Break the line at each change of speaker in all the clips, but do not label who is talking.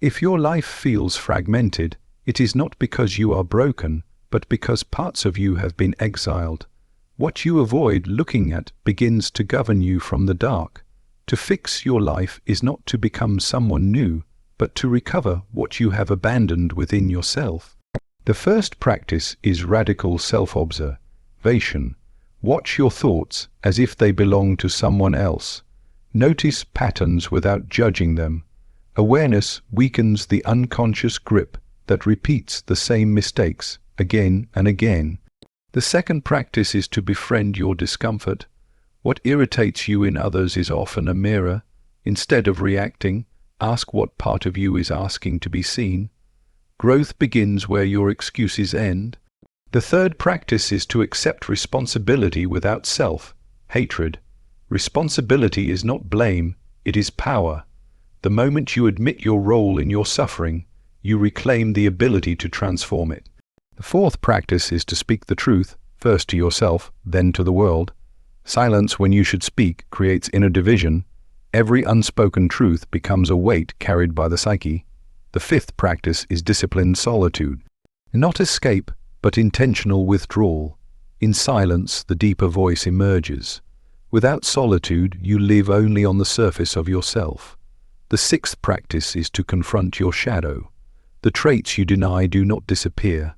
If your life feels fragmented, it is not because you are broken, but because parts of you have been exiled. What you avoid looking at begins to govern you from the dark. To fix your life is not to become someone new, but to recover what you have abandoned within yourself. The first practice is radical self-observation. Watch your thoughts as if they belong to someone else. Notice patterns without judging them. Awareness weakens the unconscious grip that repeats the same mistakes again and again. The second practice is to befriend your discomfort. What irritates you in others is often a mirror. Instead of reacting, ask what part of you is asking to be seen. Growth begins where your excuses end. The third practice is to accept responsibility without self-hatred. Responsibility is not blame, it is power. The moment you admit your role in your suffering, you reclaim the ability to transform it. The fourth practice is to speak the truth, first to yourself, then to the world. Silence when you should speak creates inner division. Every unspoken truth becomes a weight carried by the psyche. The fifth practice is disciplined solitude. Not escape, but intentional withdrawal. In silence, the deeper voice emerges. Without solitude, you live only on the surface of yourself. The sixth practice is to confront your shadow. The traits you deny do not disappear.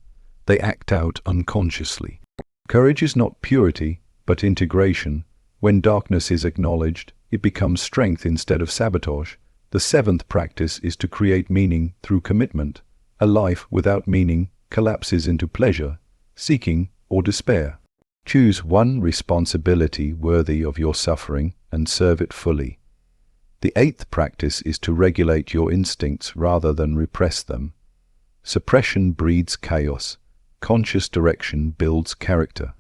They act out unconsciously. Courage is not purity, but integration. When darkness is acknowledged, it becomes strength instead of sabotage. The seventh practice is to create meaning through commitment. A life without meaning collapses into pleasure, seeking, or despair. Choose one responsibility worthy of your suffering and serve it fully. The eighth practice is to regulate your instincts rather than repress them. Suppression breeds chaos. Conscious direction builds character.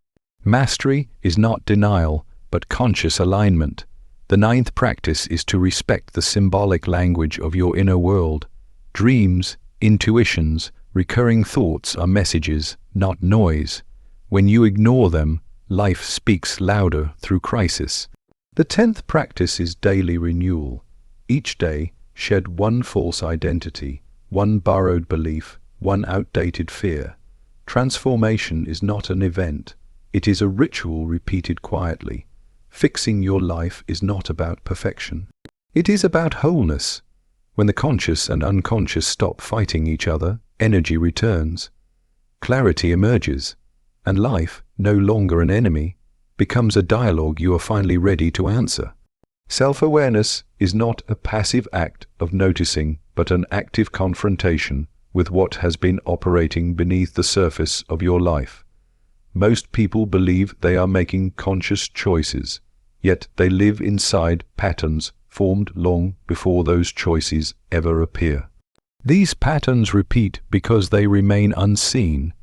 Mastery is not denial, but conscious alignment. The ninth practice is to respect the symbolic language of your inner world. Dreams, intuitions, recurring thoughts are messages, not noise. When you ignore them, life speaks louder through crisis. The 10th practice is daily renewal. Each day, shed one false identity, one borrowed belief, one outdated fear. Transformation is not an event. It is a ritual repeated quietly. Fixing your life is not about perfection. It is about wholeness. When the conscious and unconscious stop fighting each other, energy returns. Clarity emerges, and life, no longer an enemy, becomes a dialogue you are finally ready to answer. Self-awareness is not a passive act of noticing, but an active confrontation with what has been operating beneath the surface of your life. Most people believe they are making conscious choices, yet they live inside patterns formed long before those choices ever appear. These patterns repeat because they remain unseen.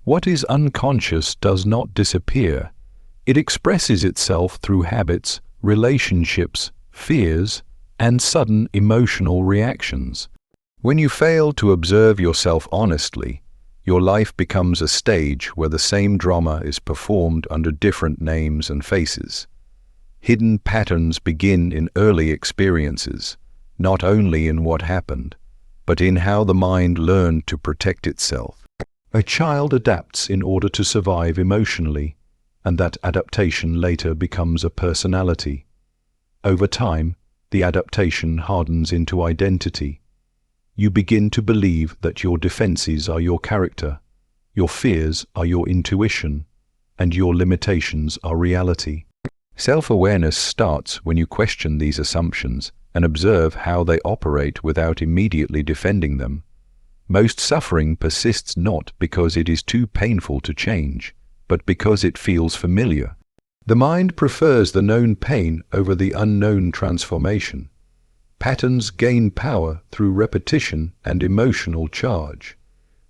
What is unconscious does not disappear. It expresses itself through habits, relationships, fears, and sudden emotional reactions. When you fail to observe yourself honestly, your life becomes a stage where the same drama is performed under different names and faces. Hidden patterns begin in early experiences, not only in what happened, but in how the mind learned to protect itself. A child adapts in order to survive emotionally, and that adaptation later becomes a personality. Over time, the adaptation hardens into identity. You begin to believe that your defenses are your character, your fears are your intuition, and your limitations are reality. Self-awareness starts when you question these assumptions and observe how they operate without immediately defending them. Most suffering persists not because it is too painful to change, but because it feels familiar. The mind prefers the known pain over the unknown transformation. Patterns gain power through repetition and emotional charge.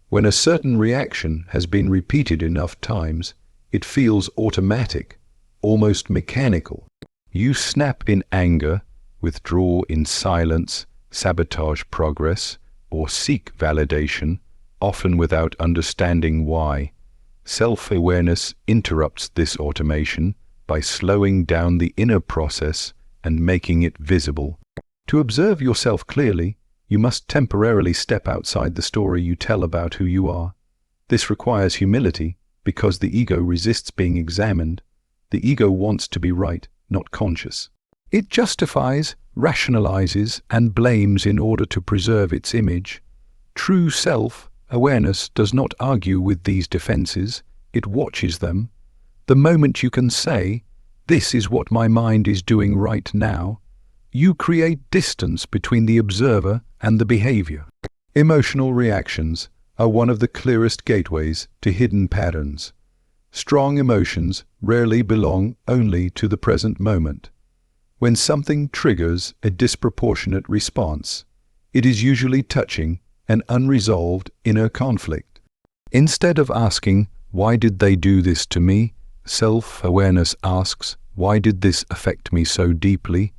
When a certain reaction has been repeated enough times, it feels automatic, almost mechanical. You snap in anger, withdraw in silence, sabotage progress, or seek validation, often without understanding why. Self-awareness interrupts this automation by slowing down the inner process and making it visible. To observe yourself clearly, You must temporarily step outside the story you tell about who you are. This requires humility, because the ego resists being examined. The ego wants to be right, not conscious. It justifies, rationalizes, and blames in order to preserve its image. True self-awareness does not argue with these defenses, it watches them. The moment you can say, "This is what my mind is doing right now," you create distance between the observer and the behavior. Emotional reactions are one of the clearest gateways to hidden patterns. Strong emotions rarely belong only to the present moment. When something triggers a disproportionate response, it is usually touching an unresolved inner conflict. Instead of asking, "Why did they do this to me?" self-awareness asks, "Why did this affect me so deeply?"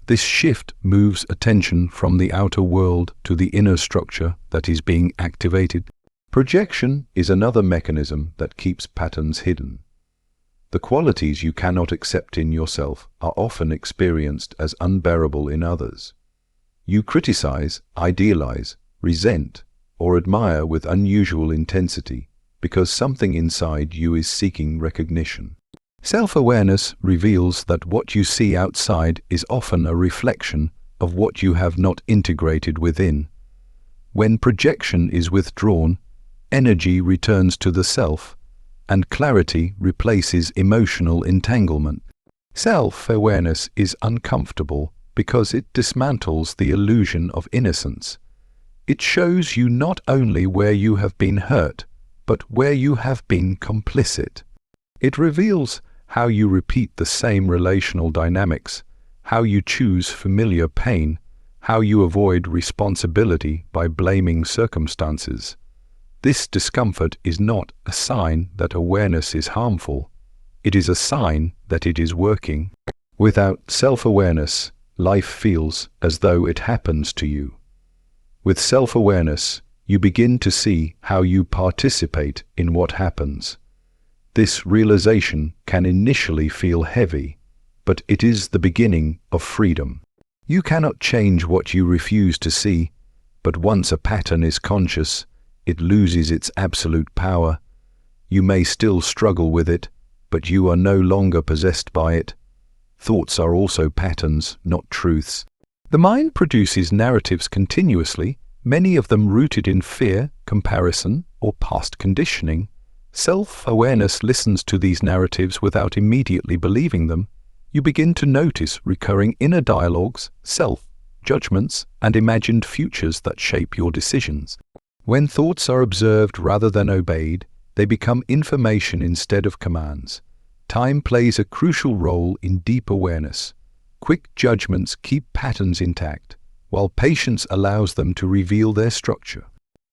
This shift moves attention from the outer world to the inner structure that is being activated. Projection is another mechanism that keeps patterns hidden. The qualities you cannot accept in yourself are often experienced as unbearable in others. You criticize, idealize, resent, or admire with unusual intensity because something inside you is seeking recognition. Self-awareness reveals that what you see outside is often a reflection of what you have not integrated within. When projection is withdrawn, energy returns to the self, and clarity replaces emotional entanglement. Self-awareness is uncomfortable because it dismantles the illusion of innocence. It shows you not only where you have been hurt, but where you have been complicit. It reveals how you repeat the same relational dynamics, how you choose familiar pain, how you avoid responsibility by blaming circumstances. This discomfort is not a sign that awareness is harmful. It is a sign that it is working. Without self-awareness, life feels as though it happens to you. With self-awareness, you begin to see how you participate in what happens. This realization can initially feel heavy, but it is the beginning of freedom. You cannot change what you refuse to see, but once a pattern is conscious, it loses its absolute power. You may still struggle with it, but you are no longer possessed by it. Thoughts are also patterns, not truths. The mind produces narratives continuously, many of them rooted in fear, comparison, or past conditioning. Self-awareness listens to these narratives without immediately believing them. You begin to notice recurring inner dialogues, self-judgments, and imagined futures that shape your decisions. When thoughts are observed rather than obeyed, they become information instead of commands. Time plays a crucial role in deep awareness. Quick judgments keep patterns intact, while patience allows them to reveal their structure.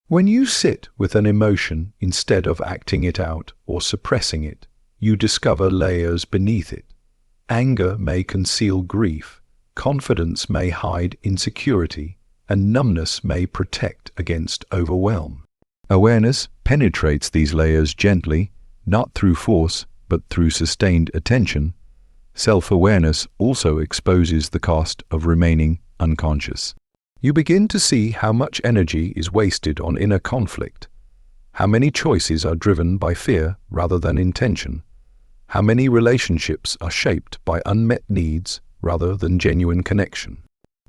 When you sit with an emotion instead of acting it out or suppressing it, you discover layers beneath it. Anger may conceal grief, confidence may hide insecurity, and numbness may protect against overwhelm. Awareness penetrates these layers gently, not through force, but through sustained attention. Self-awareness also exposes the cost of remaining unconscious. You begin to see how much energy is wasted on inner conflict, how many choices are driven by fear rather than intention, how many relationships are shaped by unmet needs rather than genuine connection.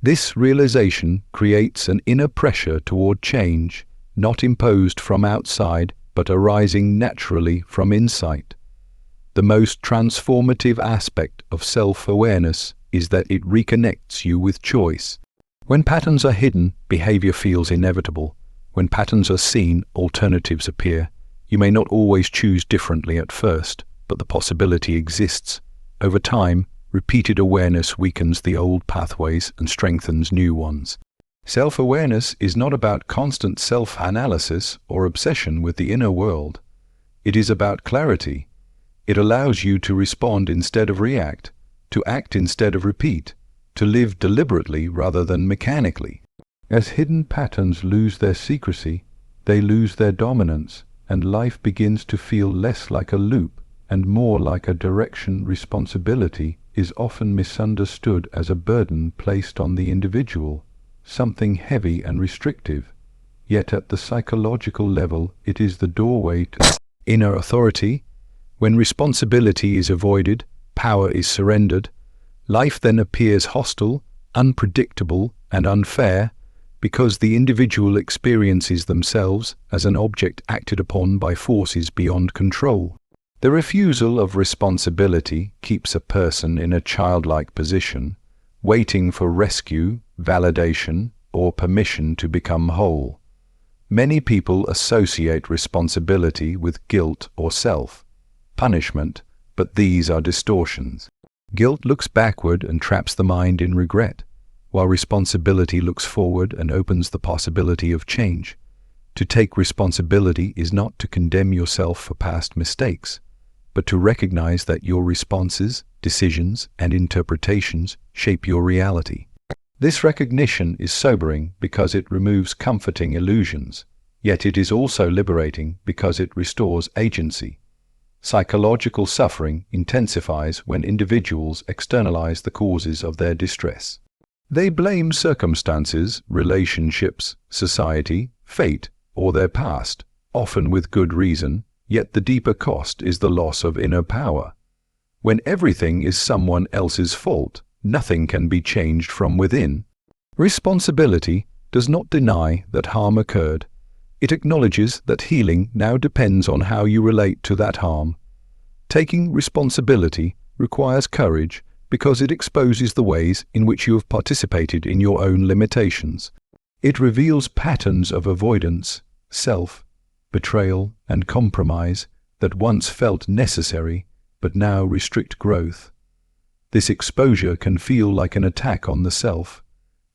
This realization creates an inner pressure toward change, not imposed from outside, but arising naturally from insight. The most transformative aspect of self-awareness is that it reconnects you with choice. When patterns are hidden, behavior feels inevitable. When patterns are seen, alternatives appear. You may not always choose differently at first, but the possibility exists. Over time, repeated awareness weakens the old pathways and strengthens new ones. Self-awareness is not about constant self-analysis or obsession with the inner world. It is about clarity. It allows you to respond instead of react, to act instead of repeat, to live deliberately rather than mechanically. As hidden patterns lose their secrecy, they lose their dominance, and life begins to feel less like a loop and more like a direction. Responsibility is often misunderstood as a burden placed on the individual. something heavy and restrictive, yet at the psychological level it is the doorway to inner authority. When responsibility is avoided, power is surrendered. Life then appears hostile, unpredictable, and unfair, because the individual experiences themselves as an object acted upon by forces beyond control. The refusal of responsibility keeps a person in a childlike position, waiting for rescue, validation, or permission to become whole. Many people associate responsibility with guilt or self-punishment, but these are distortions. Guilt looks backward and traps the mind in regret, while responsibility looks forward and opens the possibility of change. To take responsibility is not to condemn yourself for past mistakes, but to recognize that your responses, decisions, and interpretations shape your reality. This recognition is sobering because it removes comforting illusions, yet it is also liberating because it restores agency. Psychological suffering intensifies when individuals externalize the causes of their distress. They blame circumstances, relationships, society, fate, or their past, often with good reason, yet the deeper cost is the loss of inner power. When everything is someone else's fault, nothing can be changed from within. Responsibility does not deny that harm occurred. It acknowledges that healing now depends on how you relate to that harm. Taking responsibility requires courage because it exposes the ways in which you have participated in your own limitations. It reveals patterns of avoidance, betrayal, and compromise that once felt necessary but now restrict growth. This exposure can feel like an attack on the self,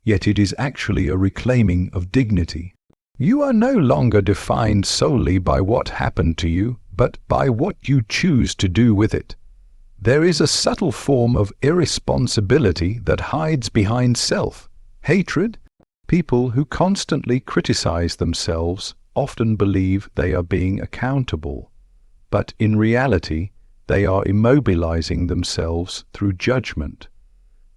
yet it is actually a reclaiming of dignity. You are no longer defined solely by what happened to you, but by what you choose to do with it. There is a subtle form of irresponsibility that hides behind self-hatred. People who constantly criticize themselves often believe they are being accountable, but in reality, they are immobilizing themselves through judgment.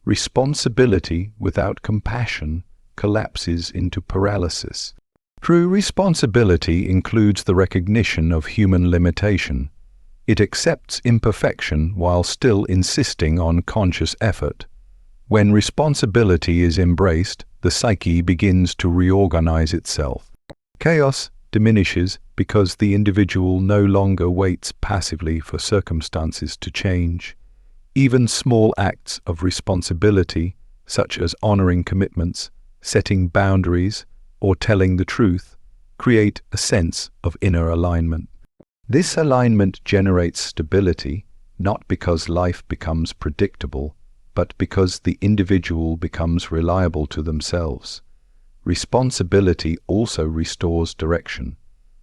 Responsibility without compassion collapses into paralysis. True responsibility includes the recognition of human limitation. It accepts imperfection while still insisting on conscious effort. When responsibility is embraced, the psyche begins to reorganize itself. Chaos diminishes because the individual no longer waits passively for circumstances to change. Even small acts of responsibility, such as honoring commitments, setting boundaries, or telling the truth, create a sense of inner alignment. This alignment generates stability, not because life becomes predictable, but because the individual becomes reliable to themselves. Responsibility also restores direction.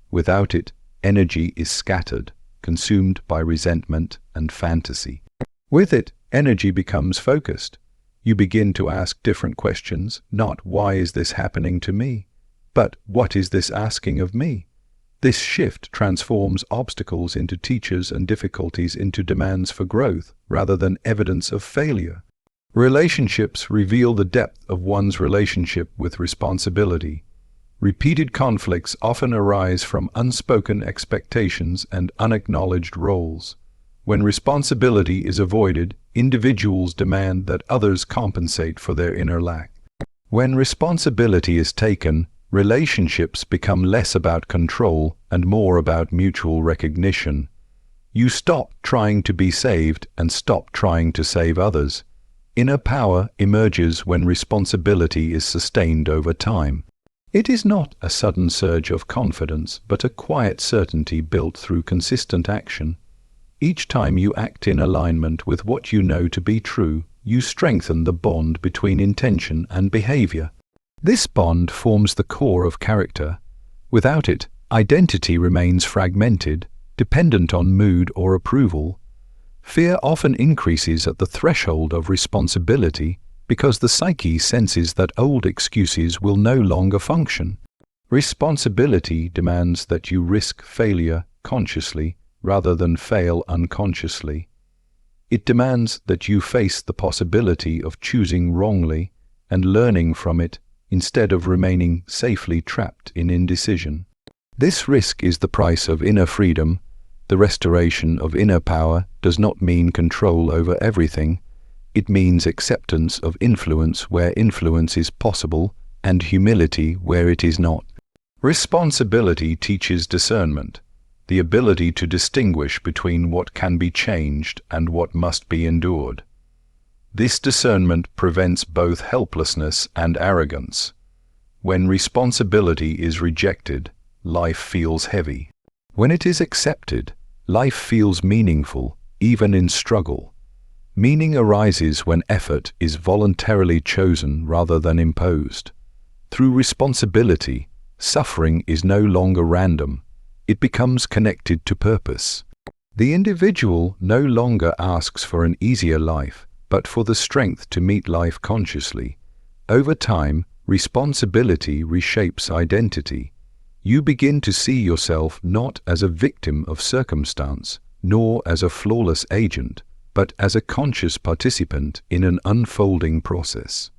Without it, energy is scattered, consumed by resentment and fantasy. With it, energy becomes focused. You begin to ask different questions, not "why is this happening to me?" but "what is this asking of me?" This shift transforms obstacles into teachers and difficulties into demands for growth, rather than evidence of failure. Relationships reveal the depth of one's relationship with responsibility. Repeated conflicts often arise from unspoken expectations and unacknowledged roles. When responsibility is avoided, individuals demand that others compensate for their inner lack. When responsibility is taken, relationships become less about control and more about mutual recognition. You stop trying to be saved and stop trying to save others. Inner power emerges when responsibility is sustained over time. It is not a sudden surge of confidence, but a quiet certainty built through consistent action. Each time you act in alignment with what you know to be true, you strengthen the bond between intention and behavior. This bond forms the core of character. Without it, identity remains fragmented, dependent on mood or approval. Fear often increases at the threshold of responsibility because the psyche senses that old excuses will no longer function. Responsibility demands that you risk failure consciously rather than fail unconsciously. It demands that you face the possibility of choosing wrongly and learning from it instead of remaining safely trapped in indecision. This risk is the price of inner freedom. The restoration of inner power does not mean control over everything. It means acceptance of influence where influence is possible and humility where it is not. Responsibility teaches discernment, the ability to distinguish between what can be changed and what must be endured. This discernment prevents both helplessness and arrogance. When responsibility is rejected, life feels heavy. When it is accepted, life feels meaningful, even in struggle. Meaning arises when effort is voluntarily chosen rather than imposed. Through responsibility, suffering is no longer random. It becomes connected to purpose. The individual no longer asks for an easier life, but for the strength to meet life consciously. Over time, responsibility reshapes identity. You begin to see yourself not as a victim of circumstance, nor as a flawless agent, but as a conscious participant in an unfolding process.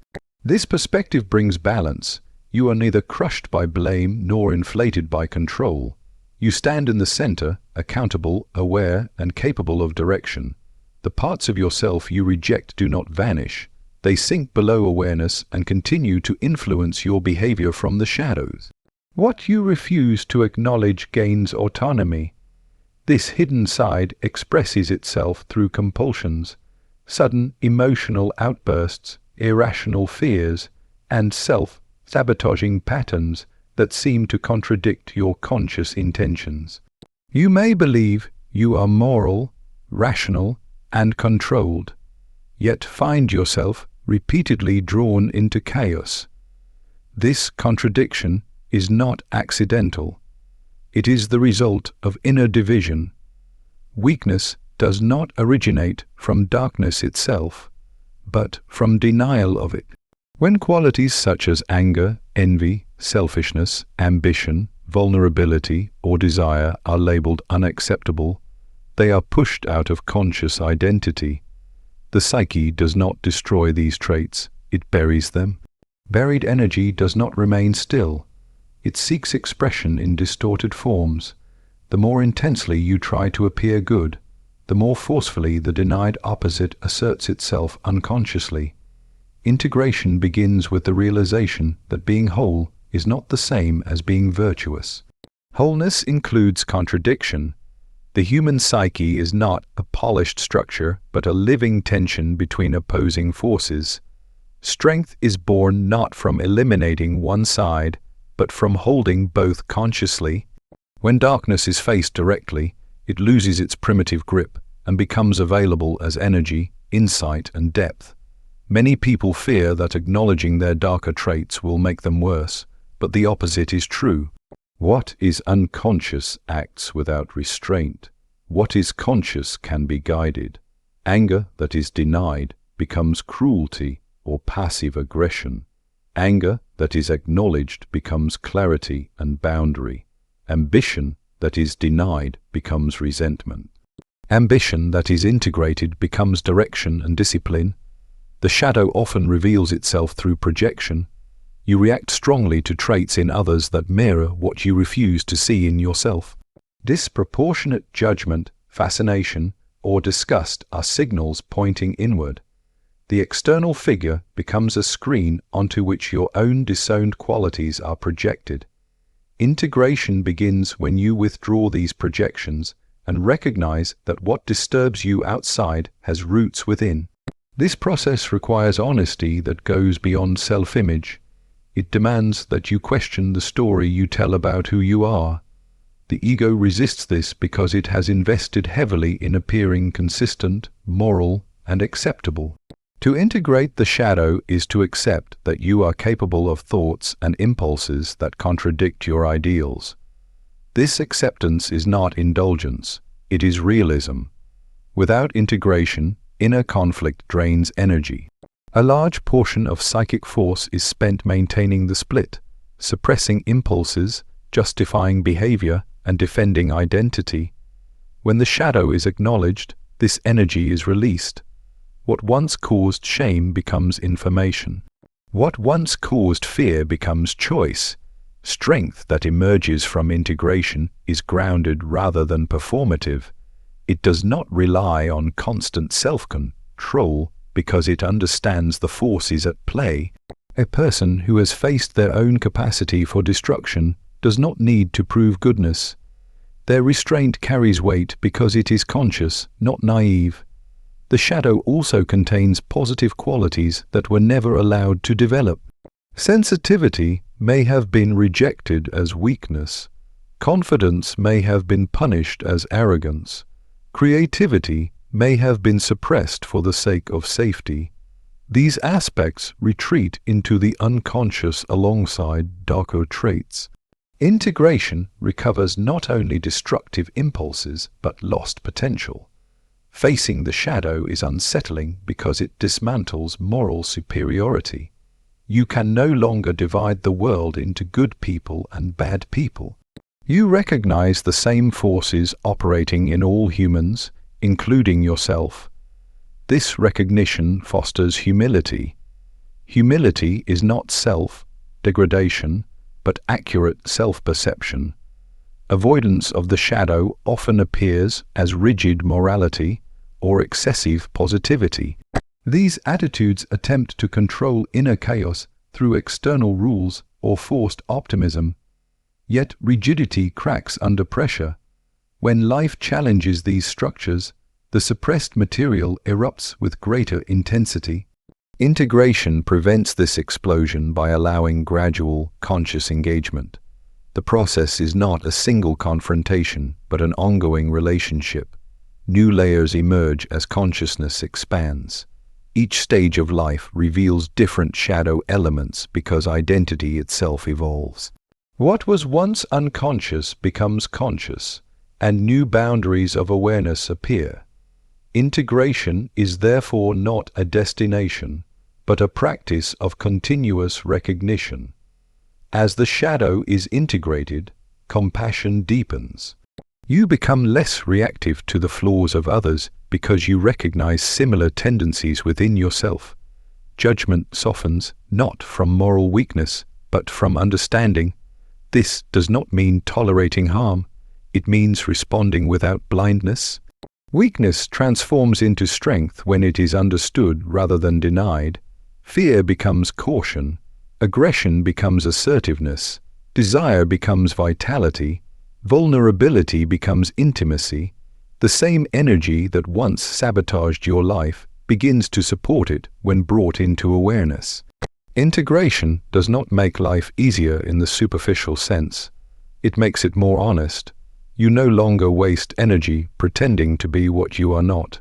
This perspective brings balance. You are neither crushed by blame nor inflated by control. You stand in the center, accountable, aware, and capable of direction. The parts of yourself you reject do not vanish. They sink below awareness and continue to influence your behavior from the shadows. What you refuse to acknowledge gains autonomy. This hidden side expresses itself through compulsions, sudden emotional outbursts, irrational fears, and self-sabotaging patterns that seem to contradict your conscious intentions. You may believe you are moral, rational, and controlled, yet find yourself repeatedly drawn into chaos. This contradiction is not accidental. It is the result of inner division. Weakness does not originate from darkness itself, but from denial of it. When qualities such as anger, envy, selfishness, ambition, vulnerability, or desire are labeled unacceptable, they are pushed out of conscious identity. The psyche does not destroy these traits, it buries them. Buried energy does not remain still. It seeks expression in distorted forms. The more intensely you try to appear good, the more forcefully the denied opposite asserts itself unconsciously. Integration begins with the realization that being whole is not the same as being virtuous. Wholeness includes contradiction. The human psyche is not a polished structure, but a living tension between opposing forces. Strength is born not from eliminating one side, but from holding both consciously. When darkness is faced directly, it loses its primitive grip and becomes available as energy, insight, and depth. Many people fear that acknowledging their darker traits will make them worse, but the opposite is true. What is unconscious acts without restraint. What is conscious can be guided. Anger that is denied becomes cruelty or passive aggression. Anger that is acknowledged becomes clarity and boundary. Ambition that is denied becomes resentment. Ambition that is integrated becomes direction and discipline. The shadow often reveals itself through projection. You react strongly to traits in others that mirror what you refuse to see in yourself. Disproportionate judgment, fascination, or disgust are signals pointing inward. The external figure becomes a screen onto which your own disowned qualities are projected. Integration begins when you withdraw these projections and recognize that what disturbs you outside has roots within. This process requires honesty that goes beyond self-image. It demands that you question the story you tell about who you are. The ego resists this because it has invested heavily in appearing consistent, moral, and acceptable. To integrate the shadow is to accept that you are capable of thoughts and impulses that contradict your ideals. This acceptance is not indulgence, it is realism. Without integration, inner conflict drains energy. A large portion of psychic force is spent maintaining the split, suppressing impulses, justifying behavior, and defending identity. When the shadow is acknowledged, this energy is released. What once caused shame becomes information. What once caused fear becomes choice. Strength that emerges from integration is grounded rather than performative. It does not rely on constant self-control because it understands the forces at play. A person who has faced their own capacity for destruction does not need to prove goodness. Their restraint carries weight because it is conscious, not naive. The shadow also contains positive qualities that were never allowed to develop. Sensitivity may have been rejected as weakness. Confidence may have been punished as arrogance. Creativity may have been suppressed for the sake of safety. These aspects retreat into the unconscious alongside darker traits. Integration recovers not only destructive impulses but lost potential. Facing the shadow is unsettling because it dismantles moral superiority. You can no longer divide the world into good people and bad people. You recognize the same forces operating in all humans, including yourself. This recognition fosters humility. Humility is not self-degradation, but accurate self-perception. Avoidance of the shadow often appears as rigid morality or excessive positivity. These attitudes attempt to control inner chaos through external rules or forced optimism. Yet rigidity cracks under pressure. When life challenges these structures, the suppressed material erupts with greater intensity. Integration prevents this explosion by allowing gradual, conscious engagement. The process is not a single confrontation, but an ongoing relationship. New layers emerge as consciousness expands. Each stage of life reveals different shadow elements because identity itself evolves. What was once unconscious becomes conscious, and new boundaries of awareness appear. Integration is therefore not a destination, but a practice of continuous recognition. As the shadow is integrated, compassion deepens. You become less reactive to the flaws of others because you recognize similar tendencies within yourself. Judgment softens not from moral weakness, but from understanding. This does not mean tolerating harm. It means responding without blindness. Weakness transforms into strength when it is understood rather than denied. Fear becomes caution. Aggression becomes assertiveness. Desire becomes vitality. Vulnerability becomes intimacy. The same energy that once sabotaged your life begins to support it when brought into awareness. Integration does not make life easier in the superficial sense. It makes it more honest. You no longer waste energy pretending to be what you are not.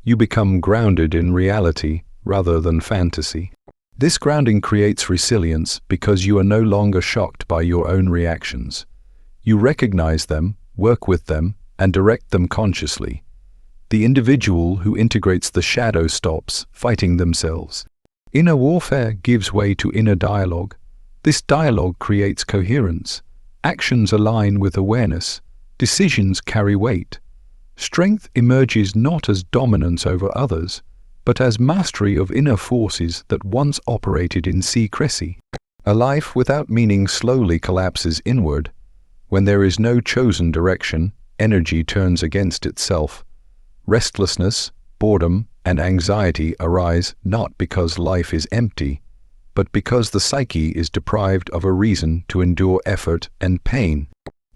You become grounded in reality rather than fantasy. This grounding creates resilience because you are no longer shocked by your own reactions. You recognize them, work with them, and direct them consciously. The individual who integrates the shadow stops fighting themselves. Inner warfare gives way to inner dialogue. This dialogue creates coherence. Actions align with awareness. Decisions carry weight. Strength emerges not as dominance over others, but as mastery of inner forces that once operated in secrecy. A life without meaning slowly collapses inward. When there is no chosen direction, energy turns against itself. Restlessness, boredom, and anxiety arise not because life is empty, but because the psyche is deprived of a reason to endure effort and pain.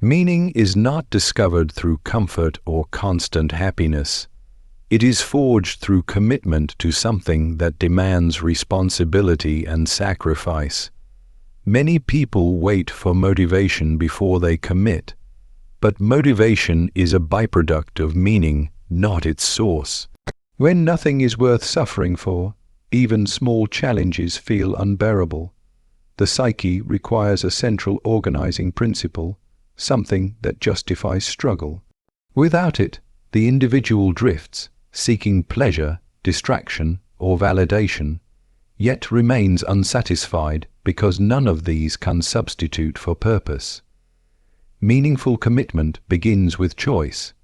Meaning is not discovered through comfort or constant happiness. It is forged through commitment to something that demands responsibility and sacrifice. Many people wait for motivation before they commit, but motivation is a byproduct of meaning, not its source. When nothing is worth suffering for, even small challenges feel unbearable. The psyche requires a central organizing principle, something that justifies struggle. Without it, the individual drifts, seeking pleasure, distraction, or validation, yet remains unsatisfied because none of these can substitute for purpose. Meaningful commitment begins with choice,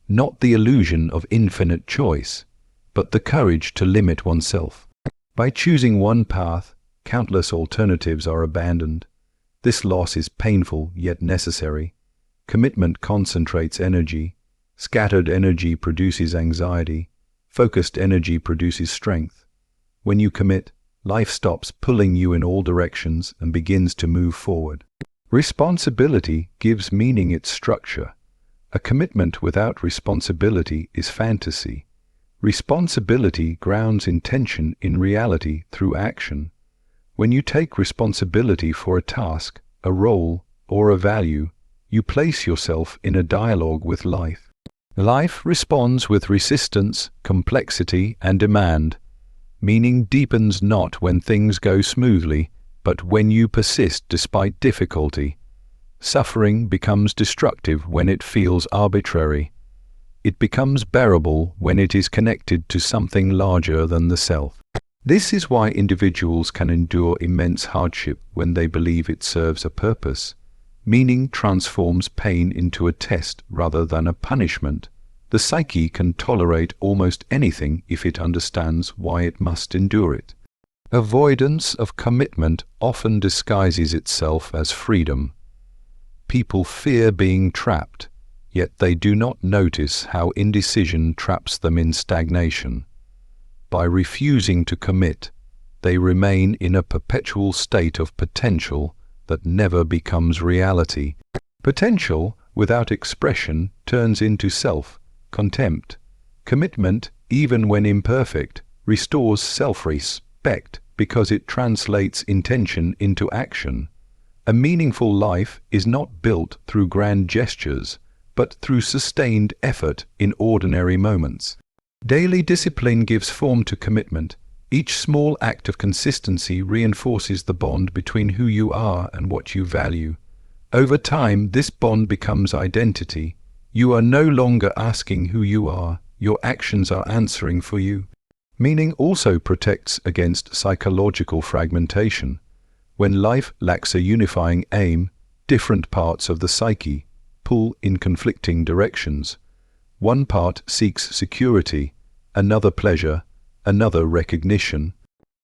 not the illusion of infinite choice, but the courage to limit oneself. By choosing one path, Countless alternatives are abandoned. This loss is painful yet necessary. Commitment concentrates energy. Scattered energy produces anxiety. Focused energy produces strength. When you commit, life stops pulling you in all directions and begins to move forward. Responsibility gives meaning its structure. A commitment without responsibility is fantasy. Responsibility grounds intention in reality through action. When you take responsibility for a task, a role, or a value, you place yourself in a dialogue with life. Life responds with resistance, complexity, and demand. Meaning deepens not when things go smoothly, but when you persist despite difficulty. Suffering becomes destructive when it feels arbitrary. It becomes bearable when it is connected to something larger than the self. This is why individuals can endure immense hardship when they believe it serves a purpose. Meaning transforms pain into a test rather than a punishment. The psyche can tolerate almost anything if it understands why it must endure it. Avoidance of commitment often disguises itself as freedom. People fear being trapped, yet they do not notice how indecision traps them in stagnation. By refusing to commit, they remain in a perpetual state of potential that never becomes reality. Potential without expression turns into self-contempt. Commitment, even when imperfect, restores self-respect because it translates intention into action. A meaningful life is not built through grand gestures, but through sustained effort in ordinary moments. Daily discipline gives form to commitment. Each small act of consistency reinforces the bond between who you are and what you value. Over time, this bond becomes identity. You are no longer asking who you are, your actions are answering for you. Meaning also protects against psychological fragmentation. When life lacks a unifying aim, different parts of the psyche pull in conflicting directions. One part seeks security, another pleasure, another recognition.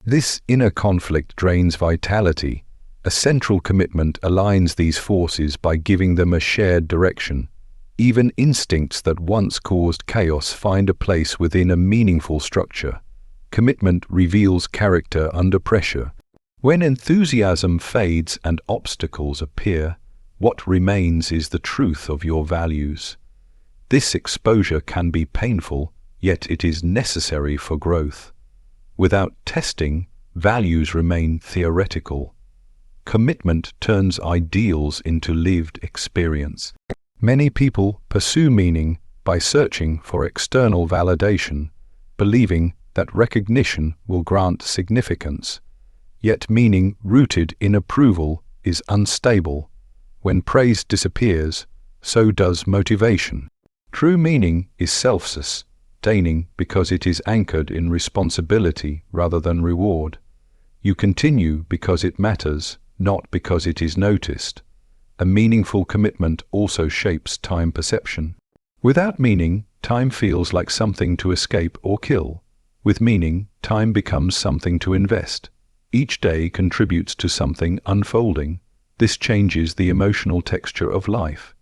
This inner conflict drains vitality. A central commitment aligns these forces by giving them a shared direction. Even instincts that once caused chaos find a place within a meaningful structure. Commitment reveals character under pressure. When enthusiasm fades and obstacles appear, what remains is the truth of your values. This exposure can be painful, yet it is necessary for growth. Without testing, values remain theoretical. Commitment turns ideals into lived experience. Many people pursue meaning by searching for external validation, believing that recognition will grant significance. Yet meaning rooted in approval is unstable. When praise disappears, so does motivation. True meaning is self-sustaining because it is anchored in responsibility rather than reward. You continue because it matters, not because it is noticed. A meaningful commitment also shapes time perception. Without meaning, time feels like something to escape or kill. With meaning, time becomes something to invest. Each day contributes to something unfolding. This changes the emotional texture of life.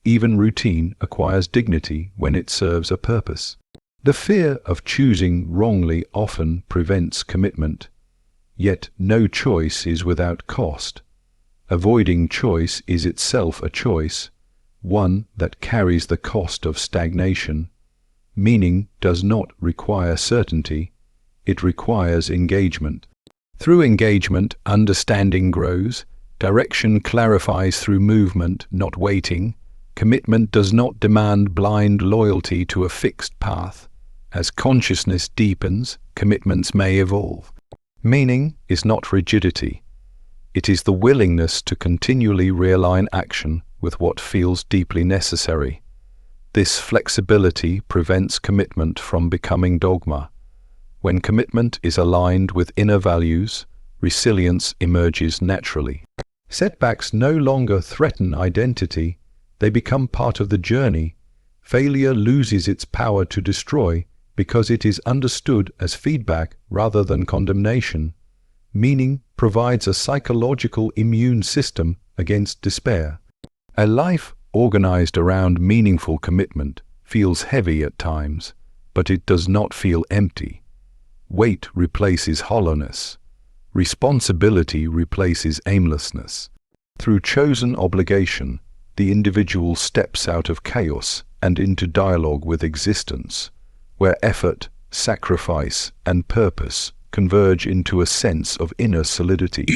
Even routine acquires dignity when it serves a purpose. The fear of choosing wrongly often prevents commitment. Yet no choice is without cost. Avoiding choice is itself a choice, one that carries the cost of stagnation. Meaning does not require certainty, it requires engagement. Through engagement, understanding grows, direction clarifies through movement, not waiting. Commitment does not demand blind loyalty to a fixed path. As consciousness deepens, commitments may evolve. Meaning is not rigidity. It is the willingness to continually realign action with what feels deeply necessary. This flexibility prevents commitment from becoming dogma. When commitment is aligned with inner values, resilience emerges naturally. Setbacks no longer threaten identity, they become part of the journey. Failure loses its power to destroy because it is understood as feedback rather than condemnation. Meaning provides a psychological immune system against despair. A life organized around meaningful commitment feels heavy at times, but it does not feel empty. Weight replaces hollowness. Responsibility replaces aimlessness. Through chosen obligation, the individual steps out of chaos and into dialogue with existence, where effort, sacrifice, and purpose converge into a sense of inner solidity.